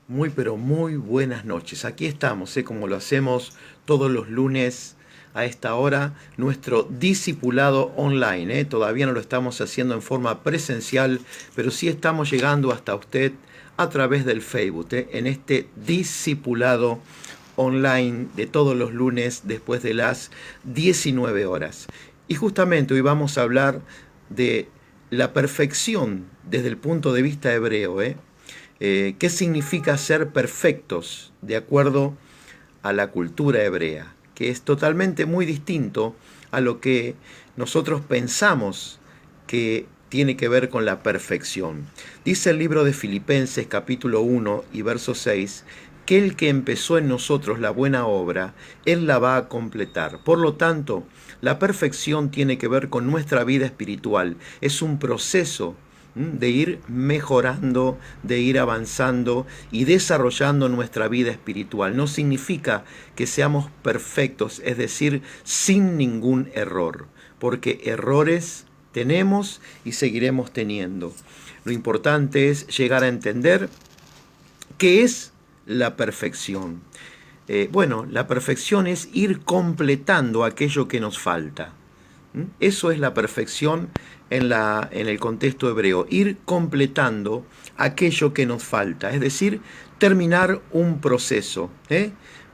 Muy, pero muy buenas noches. Aquí estamos, como lo hacemos todos los lunes a esta hora, nuestro discipulado online. Todavía no lo estamos haciendo en forma presencial, pero sí estamos llegando hasta usted a través del Facebook, en este discipulado online de todos los lunes después de las 19 horas. Y justamente hoy vamos a hablar de la perfección desde el punto de vista hebreo. ¿Qué significa ser perfectos de acuerdo a la cultura hebrea? Que es totalmente muy distinto a lo que nosotros pensamos que tiene que ver con la perfección. Dice el libro de Filipenses capítulo 1 y verso 6, que el que empezó en nosotros la buena obra, Él la va a completar. Por lo tanto, la perfección tiene que ver con nuestra vida espiritual. Es un proceso de ir mejorando, de ir avanzando y desarrollando nuestra vida espiritual. No significa que seamos perfectos, es decir, sin ningún error, porque errores tenemos y seguiremos teniendo. Lo importante es llegar a entender qué es la perfección. Bueno, la perfección es ir completando aquello que nos falta. Eso es la perfección en el contexto hebreo, ir completando aquello que nos falta, es decir, terminar un proceso.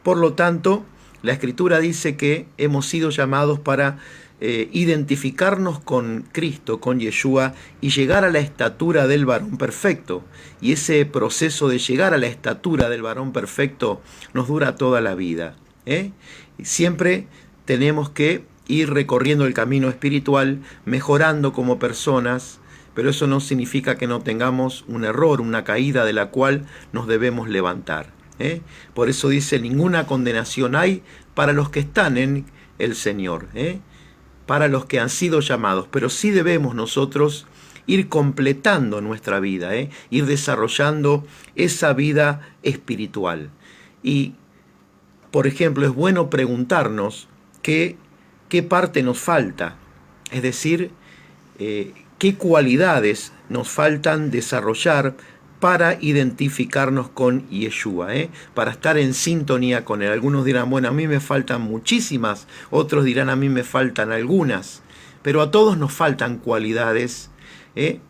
Por lo tanto, la Escritura dice que hemos sido llamados para identificarnos con Cristo, con Yeshua, y llegar a la estatura del varón perfecto. Y ese proceso de llegar a la estatura del varón perfecto nos dura toda la vida. Siempre tenemos que ir recorriendo el camino espiritual, mejorando como personas, pero eso no significa que no tengamos un error, una caída de la cual nos debemos levantar. Por eso dice, ninguna condenación hay para los que están en el Señor, para los que han sido llamados, pero sí debemos nosotros ir completando nuestra vida, ir desarrollando esa vida espiritual. Y, por ejemplo, es bueno preguntarnos qué parte nos falta, es decir, qué cualidades nos faltan desarrollar para identificarnos con Yeshua, para estar en sintonía con Él. Algunos dirán, bueno, a mí me faltan muchísimas, otros dirán, a mí me faltan algunas, pero a todos nos faltan cualidades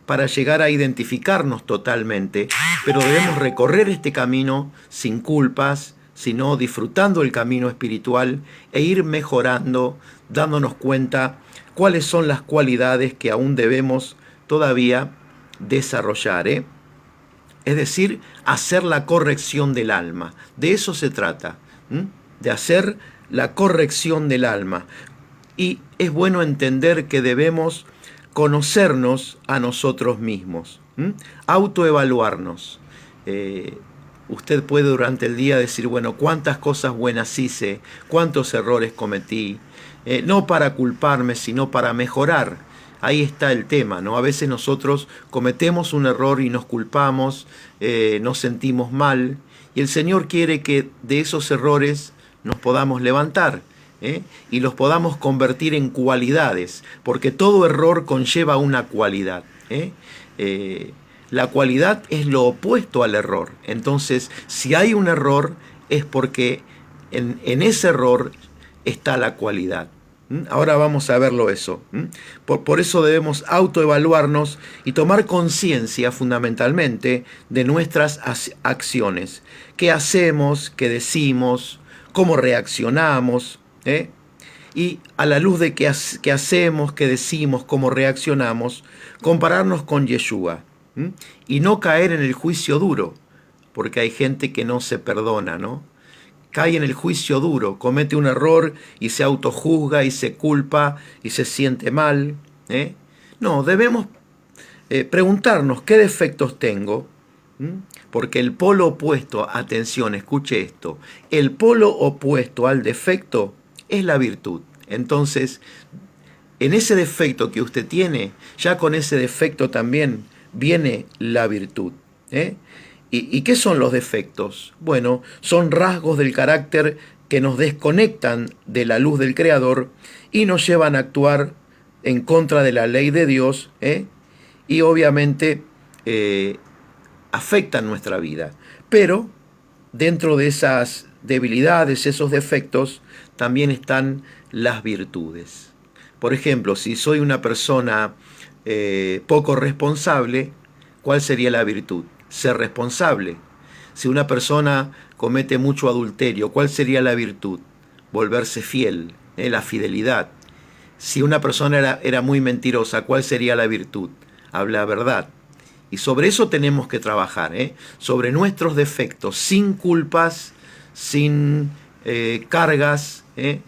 para llegar a identificarnos totalmente, pero debemos recorrer este camino sin culpas, sino disfrutando el camino espiritual e ir mejorando, dándonos cuenta cuáles son las cualidades que aún debemos todavía desarrollar. Es decir, hacer la corrección del alma. De eso se trata, de hacer la corrección del alma. Y es bueno entender que debemos conocernos a nosotros mismos, autoevaluarnos. Usted puede durante el día decir, bueno, cuántas cosas buenas hice, cuántos errores cometí, no para culparme, sino para mejorar. Ahí está el tema, ¿no? A veces nosotros cometemos un error y nos culpamos, nos sentimos mal, y el Señor quiere que de esos errores nos podamos levantar, y los podamos convertir en cualidades, porque todo error conlleva una cualidad. La cualidad es lo opuesto al error. Entonces, si hay un error, es porque en ese error está la cualidad. Ahora vamos a verlo eso. Por eso debemos autoevaluarnos y tomar conciencia fundamentalmente de nuestras acciones. ¿Qué hacemos? ¿Qué decimos? ¿Cómo reaccionamos? Y a la luz de qué hacemos, qué decimos, cómo reaccionamos, compararnos con Yeshua. Y no caer en el juicio duro, porque hay gente que no se perdona, ¿no? Cae en el juicio duro, comete un error y se autojuzga y se culpa y se siente mal. No, debemos preguntarnos qué defectos tengo, porque el polo opuesto, atención, escuche esto, el polo opuesto al defecto es la virtud. Entonces, en ese defecto que usted tiene, ya con ese defecto también viene la virtud. ¿Y qué son los defectos? Bueno, son rasgos del carácter que nos desconectan de la luz del Creador y nos llevan a actuar en contra de la ley de Dios, y obviamente afectan nuestra vida. Pero dentro de esas debilidades, esos defectos, también están las virtudes. Por ejemplo, si soy una persona poco responsable, ¿cuál sería la virtud? Ser responsable. Si una persona comete mucho adulterio, ¿cuál sería la virtud? Volverse fiel, la fidelidad. Si una persona era muy mentirosa, ¿cuál sería la virtud? Habla verdad. Y sobre eso tenemos que trabajar, sobre nuestros defectos, sin culpas, sin cargas,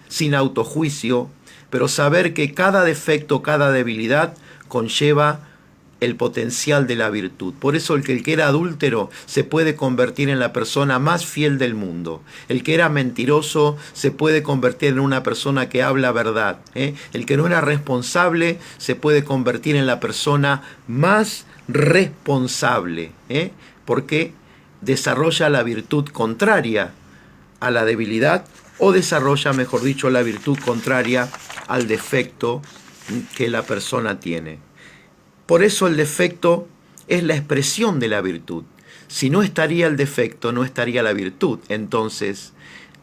sin autojuicio, pero saber que cada defecto, cada debilidad conlleva el potencial de la virtud. Por eso el que era adúltero se puede convertir en la persona más fiel del mundo. El que era mentiroso se puede convertir en una persona que habla verdad. El que no era responsable se puede convertir en la persona más responsable, porque desarrolla la virtud contraria a la debilidad, o desarrolla, mejor dicho, la virtud contraria al defecto que la persona tiene. Por eso el defecto es la expresión de la virtud. Si no estaría el defecto, no estaría la virtud. Entonces,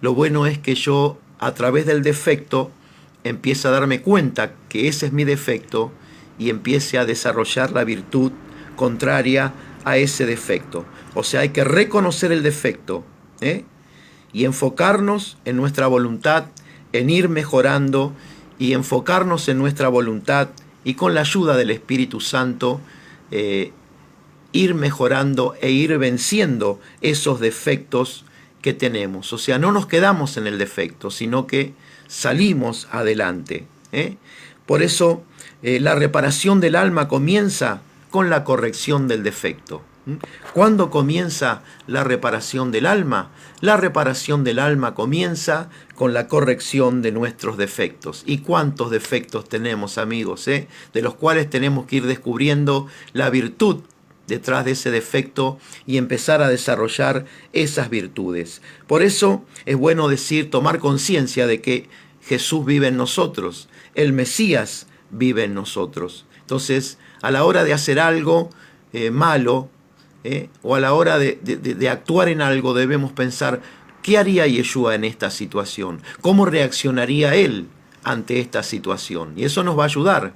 lo bueno es que yo, a través del defecto, empiece a darme cuenta que ese es mi defecto y empiece a desarrollar la virtud contraria a ese defecto. O sea, hay que reconocer el defecto, y enfocarnos en nuestra voluntad, en ir mejorando, y enfocarnos en nuestra voluntad y con la ayuda del Espíritu Santo ir mejorando e ir venciendo esos defectos que tenemos. O sea, no nos quedamos en el defecto, sino que salimos adelante. Por eso la reparación del alma comienza con la corrección del defecto. ¿Cuándo comienza la reparación del alma? La reparación del alma comienza con la corrección de nuestros defectos. ¿Y cuántos defectos tenemos, amigos? De los cuales tenemos que ir descubriendo la virtud detrás de ese defecto y empezar a desarrollar esas virtudes. Por eso es bueno tomar conciencia de que Jesús vive en nosotros, el Mesías vive en nosotros. Entonces, a la hora de hacer algo malo, o a la hora de actuar en algo, debemos pensar, ¿qué haría Yeshua en esta situación? ¿Cómo reaccionaría él ante esta situación? Y eso nos va a ayudar,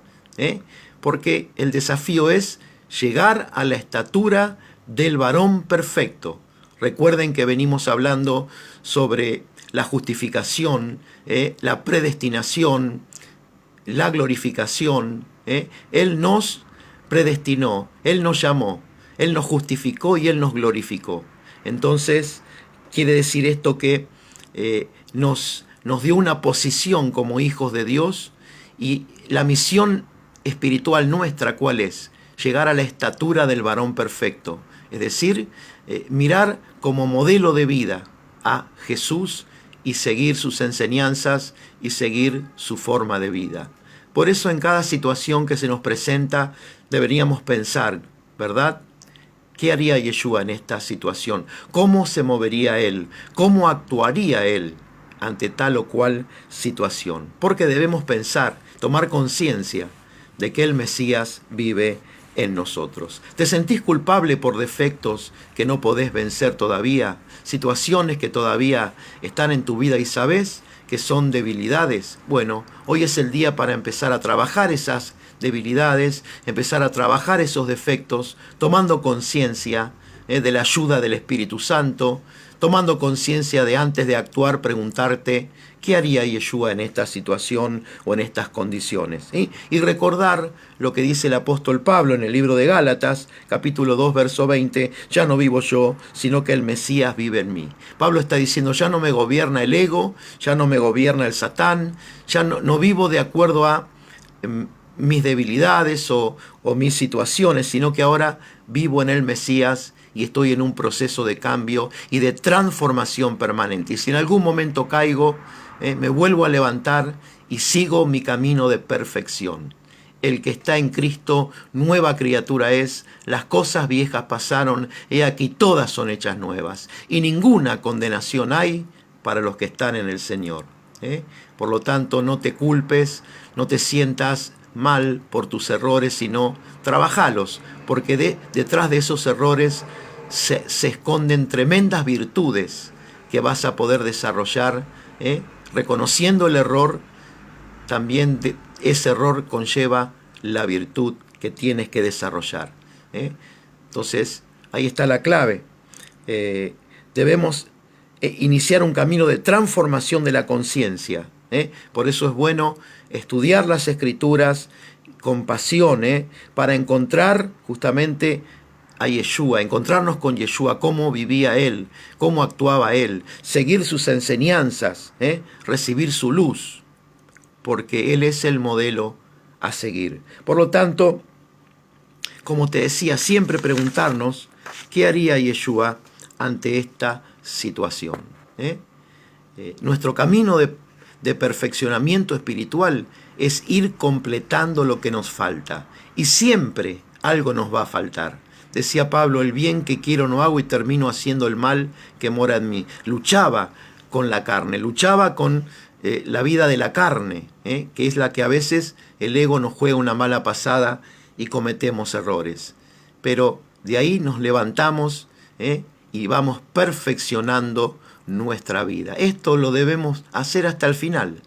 porque el desafío es llegar a la estatura del varón perfecto. Recuerden que venimos hablando sobre la justificación, la predestinación, la glorificación. Él nos predestinó, Él nos llamó, Él nos justificó y Él nos glorificó. Entonces, quiere decir esto que nos dio una posición como hijos de Dios, y la misión espiritual nuestra, ¿cuál es? Llegar a la estatura del varón perfecto. Es decir, mirar como modelo de vida a Jesús y seguir sus enseñanzas y seguir su forma de vida. Por eso en cada situación que se nos presenta deberíamos pensar, ¿verdad? ¿Qué haría Yeshua en esta situación? ¿Cómo se movería él? ¿Cómo actuaría él ante tal o cual situación? Porque debemos pensar, tomar conciencia de que el Mesías vive en nosotros. ¿Te sentís culpable por defectos que no podés vencer todavía? ¿Situaciones que todavía están en tu vida y sabés que son debilidades? Bueno, hoy es el día para empezar a trabajar esas debilidades, empezar a trabajar esos defectos, tomando conciencia de la ayuda del Espíritu Santo, tomando conciencia de, antes de actuar, preguntarte, ¿qué haría Yeshua en esta situación o en estas condiciones? Y recordar lo que dice el apóstol Pablo en el libro de Gálatas, capítulo 2, verso 20, ya no vivo yo, sino que el Mesías vive en mí. Pablo está diciendo, ya no me gobierna el ego, ya no me gobierna el Satán, ya no vivo de acuerdo a mis debilidades o mis situaciones, sino que ahora vivo en el Mesías y estoy en un proceso de cambio y de transformación permanente. Y si en algún momento caigo, me vuelvo a levantar y sigo mi camino de perfección. El que está en Cristo, nueva criatura es, las cosas viejas pasaron, he aquí todas son hechas nuevas, y ninguna condenación hay para los que están en el Señor. Por lo tanto, no te culpes, no te sientas mal por tus errores, sino trabajalos, porque detrás de esos errores se esconden tremendas virtudes que vas a poder desarrollar, reconociendo el error. También ese error conlleva la virtud que tienes que desarrollar. Entonces, ahí está la clave. Debemos iniciar un camino de transformación de la conciencia. Por eso es bueno estudiar las Escrituras con pasión, para encontrar justamente a Yeshua, encontrarnos con Yeshua, cómo vivía Él, cómo actuaba Él, seguir sus enseñanzas, recibir su luz, porque Él es el modelo a seguir. Por lo tanto, como te decía, siempre preguntarnos qué haría Yeshua ante esta situación. Nuestro camino de perfeccionamiento espiritual es ir completando lo que nos falta, y siempre algo nos va a faltar. Decía Pablo, el bien que quiero no hago y termino haciendo el mal que mora en mí. Luchaba con la carne, luchaba con la vida de la carne, que es la que a veces el ego nos juega una mala pasada y cometemos errores. Pero de ahí nos levantamos y vamos perfeccionando nuestra vida. Esto lo debemos hacer hasta el final.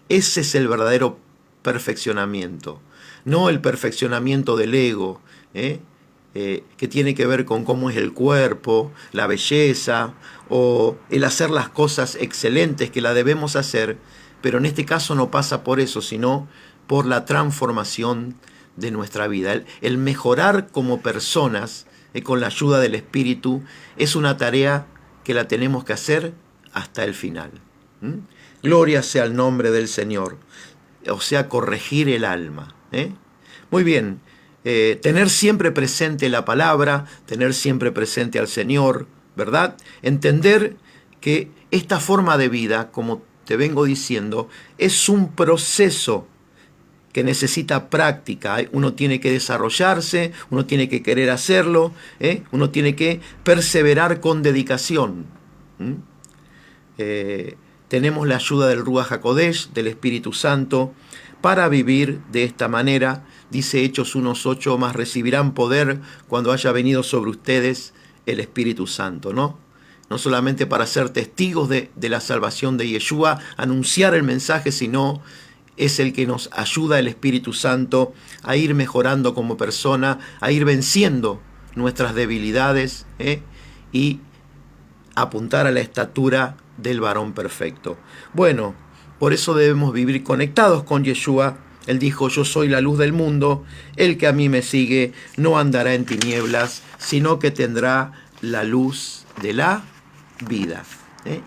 Ese es el verdadero perfeccionamiento, no el perfeccionamiento del ego, que tiene que ver con cómo es el cuerpo, la belleza, o el hacer las cosas excelentes que la debemos hacer, pero en este caso no pasa por eso, sino por la transformación de nuestra vida. El mejorar como personas, con la ayuda del Espíritu, es una tarea que la tenemos que hacer hasta el final. Gloria sea el nombre del Señor, o sea, corregir el alma. Muy bien. Tener siempre presente la palabra, tener siempre presente al Señor, ¿verdad? Entender que esta forma de vida, como te vengo diciendo, es un proceso que necesita práctica. Uno tiene que desarrollarse, uno tiene que querer hacerlo, uno tiene que perseverar con dedicación. Tenemos la ayuda del Ruach HaKodesh, del Espíritu Santo, para vivir de esta manera. Dice Hechos 1:8, más recibirán poder cuando haya venido sobre ustedes el Espíritu Santo, ¿no? No solamente para ser testigos de la salvación de Yeshua, anunciar el mensaje, sino es el que nos ayuda el Espíritu Santo a ir mejorando como persona, a ir venciendo nuestras debilidades, y apuntar a la estatura del varón perfecto. Bueno, por eso debemos vivir conectados con Yeshua. Él dijo, yo soy la luz del mundo, el que a mí me sigue no andará en tinieblas, sino que tendrá la luz de la vida.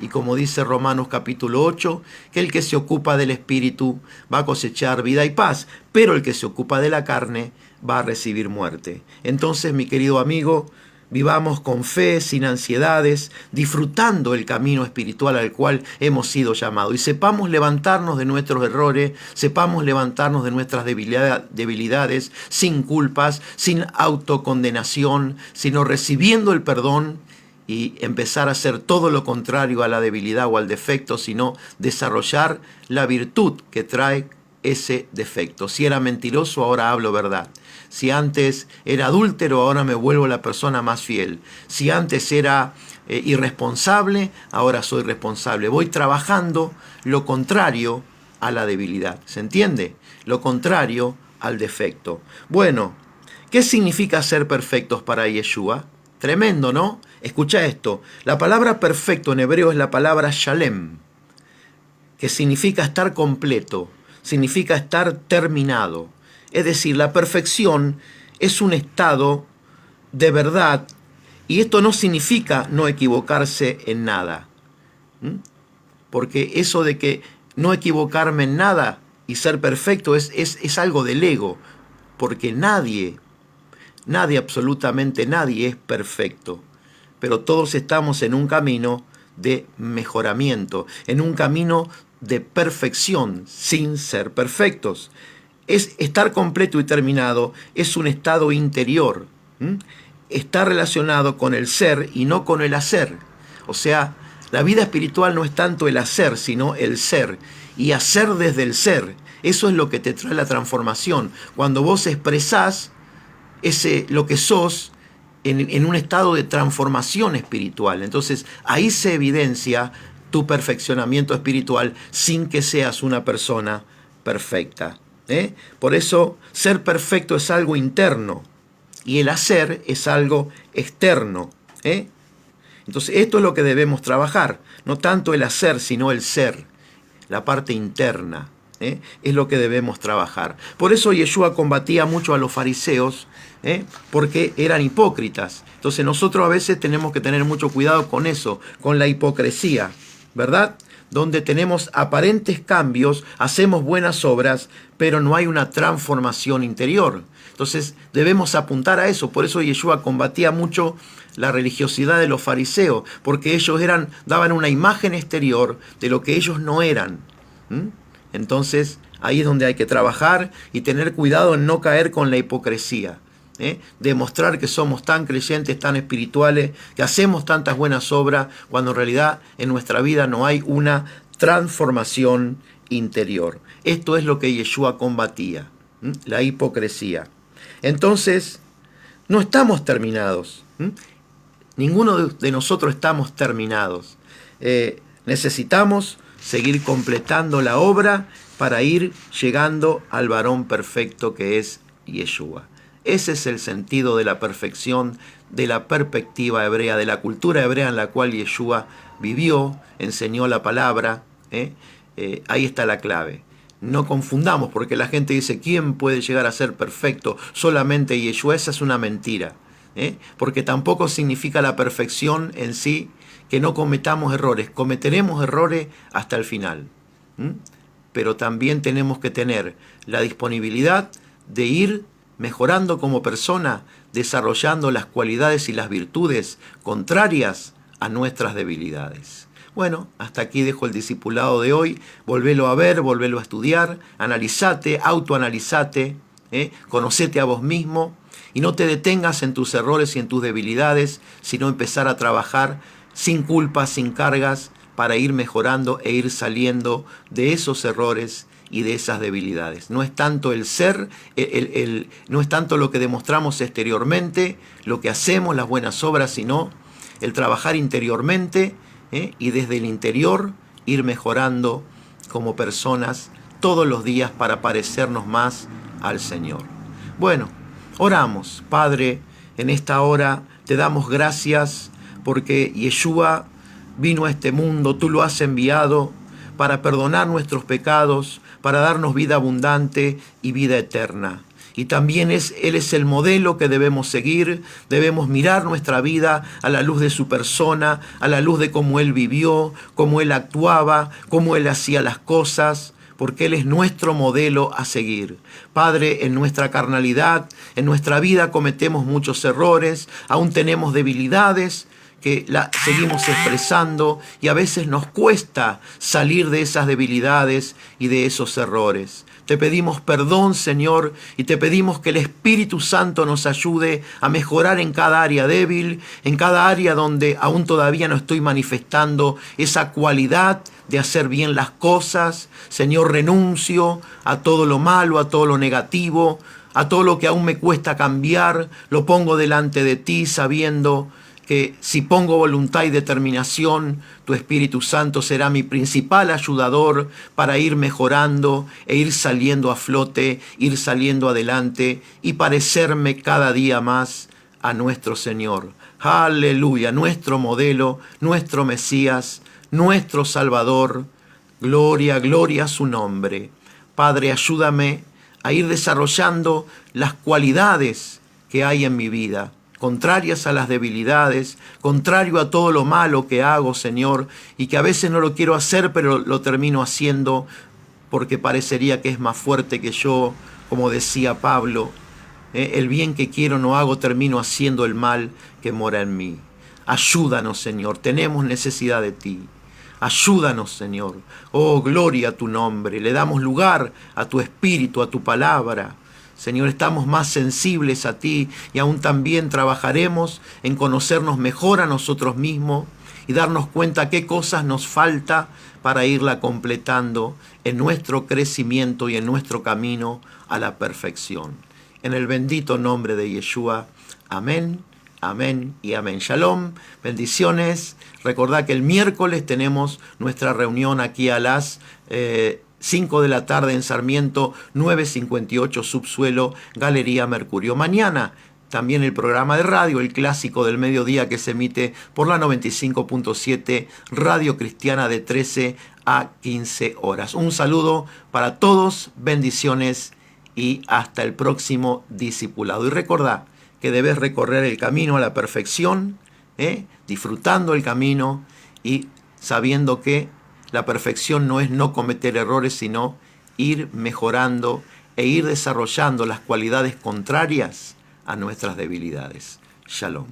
Y como dice Romanos capítulo 8, que el que se ocupa del Espíritu va a cosechar vida y paz, pero el que se ocupa de la carne va a recibir muerte. Entonces, mi querido amigo, vivamos con fe, sin ansiedades, disfrutando el camino espiritual al cual hemos sido llamados. Y sepamos levantarnos de nuestros errores, sepamos levantarnos de nuestras debilidades, sin culpas, sin autocondenación, sino recibiendo el perdón y empezar a hacer todo lo contrario a la debilidad o al defecto, sino desarrollar la virtud que trae ese defecto. Si era mentiroso, ahora hablo verdad. Si antes era adúltero, ahora me vuelvo la persona más fiel. Si antes era irresponsable, ahora soy responsable. Voy trabajando lo contrario a la debilidad. ¿Se entiende? Lo contrario al defecto. Bueno, ¿qué significa ser perfectos para Yeshua? Tremendo, ¿no? Escucha esto. La palabra perfecto en hebreo es la palabra shalem, que significa estar completo, significa estar terminado. Es decir, la perfección es un estado de verdad, y esto no significa no equivocarse en nada. Porque eso de que no equivocarme en nada y ser perfecto es algo del ego, porque nadie, absolutamente nadie es perfecto. Pero todos estamos en un camino de mejoramiento, en un camino de perfección sin ser perfectos. Es estar completo y terminado, es un estado interior. Está relacionado con el ser y no con el hacer. O sea, la vida espiritual no es tanto el hacer, sino el ser. Y hacer desde el ser. Eso es lo que te trae la transformación. Cuando vos expresás lo que sos en un estado de transformación espiritual. Entonces ahí se evidencia tu perfeccionamiento espiritual sin que seas una persona perfecta. Por eso ser perfecto es algo interno y el hacer es algo externo. Entonces esto es lo que debemos trabajar, no tanto el hacer sino el ser, la parte interna. Es lo que debemos trabajar. Por eso Yeshua combatía mucho a los fariseos, porque eran hipócritas. Entonces nosotros a veces tenemos que tener mucho cuidado con eso, con la hipocresía, ¿verdad? Donde tenemos aparentes cambios, hacemos buenas obras, pero no hay una transformación interior. Entonces debemos apuntar a eso. Por eso Yeshua combatía mucho la religiosidad de los fariseos, porque ellos daban una imagen exterior de lo que ellos no eran. Entonces ahí es donde hay que trabajar y tener cuidado en no caer con la hipocresía. Demostrar que somos tan creyentes, tan espirituales, que hacemos tantas buenas obras, cuando en realidad en nuestra vida no hay una transformación interior. Esto es lo que Yeshua combatía, la hipocresía. Entonces, no estamos terminados. Ninguno de nosotros estamos terminados. Necesitamos seguir completando la obra para ir llegando al varón perfecto que es Yeshua. Ese es el sentido de la perfección, de la perspectiva hebrea, de la cultura hebrea en la cual Yeshua vivió, enseñó la palabra. Ahí está la clave. No confundamos, porque la gente dice, ¿quién puede llegar a ser perfecto? Solamente Yeshua. Esa es una mentira. Porque tampoco significa la perfección en sí que no cometamos errores. Cometeremos errores hasta el final. Pero también tenemos que tener la disponibilidad de ir mejorando como persona, desarrollando las cualidades y las virtudes contrarias a nuestras debilidades. Bueno, hasta aquí dejo el discipulado de hoy. Volvelo a ver, volvelo a estudiar, analizate, autoanalizate, conocete a vos mismo y no te detengas en tus errores y en tus debilidades, sino empezar a trabajar sin culpa, sin cargas, para ir mejorando e ir saliendo de esos errores y de esas debilidades. No es tanto el ser, no es tanto lo que demostramos exteriormente, lo que hacemos, las buenas obras, sino el trabajar interiormente, y desde el interior ir mejorando como personas todos los días para parecernos más al Señor. Bueno, oramos. Padre, en esta hora te damos gracias porque Yeshua vino a este mundo, tú lo has enviado para perdonar nuestros pecados, para darnos vida abundante y vida eterna. Y también Él es el modelo que debemos seguir. Debemos mirar nuestra vida a la luz de su persona, a la luz de cómo Él vivió, cómo Él actuaba, cómo Él hacía las cosas, porque Él es nuestro modelo a seguir. Padre, en nuestra carnalidad, en nuestra vida cometemos muchos errores, aún tenemos debilidades que seguimos expresando y a veces nos cuesta salir de esas debilidades y de esos errores. Te pedimos perdón, Señor, y te pedimos que el Espíritu Santo nos ayude a mejorar en cada área débil, en cada área donde aún todavía no estoy manifestando esa cualidad de hacer bien las cosas. Señor, renuncio a todo lo malo, a todo lo negativo, a todo lo que aún me cuesta cambiar. Lo pongo delante de ti sabiendo que si pongo voluntad y determinación, tu Espíritu Santo será mi principal ayudador para ir mejorando e ir saliendo a flote, ir saliendo adelante y parecerme cada día más a nuestro Señor. Aleluya, nuestro modelo, nuestro Mesías, nuestro Salvador. Gloria, gloria a su nombre. Padre, ayúdame a ir desarrollando las cualidades que hay en mi vida, contrarias a las debilidades, contrario a todo lo malo que hago, Señor, y que a veces no lo quiero hacer, pero lo termino haciendo porque parecería que es más fuerte que yo, como decía Pablo. El bien que quiero no hago, termino haciendo el mal que mora en mí. Ayúdanos, Señor, tenemos necesidad de ti. Ayúdanos, Señor. Oh, gloria a tu nombre. Le damos lugar a tu Espíritu, a tu palabra. Señor, estamos más sensibles a ti y aún también trabajaremos en conocernos mejor a nosotros mismos y darnos cuenta qué cosas nos falta para irla completando en nuestro crecimiento y en nuestro camino a la perfección. En el bendito nombre de Yeshua. Amén, Amén y amén. Shalom, bendiciones. Recordad que el miércoles tenemos nuestra reunión aquí a las 5 de la tarde en Sarmiento 958 Subsuelo, Galería Mercurio. Mañana también el programa de radio, el clásico del mediodía, que se emite por la 95.7 Radio Cristiana de 13 a 15 horas. Un saludo para todos, bendiciones y hasta el próximo discipulado. Y recordad que debes recorrer el camino a la perfección, disfrutando el camino y sabiendo que la perfección no es no cometer errores, sino ir mejorando e ir desarrollando las cualidades contrarias a nuestras debilidades. Shalom.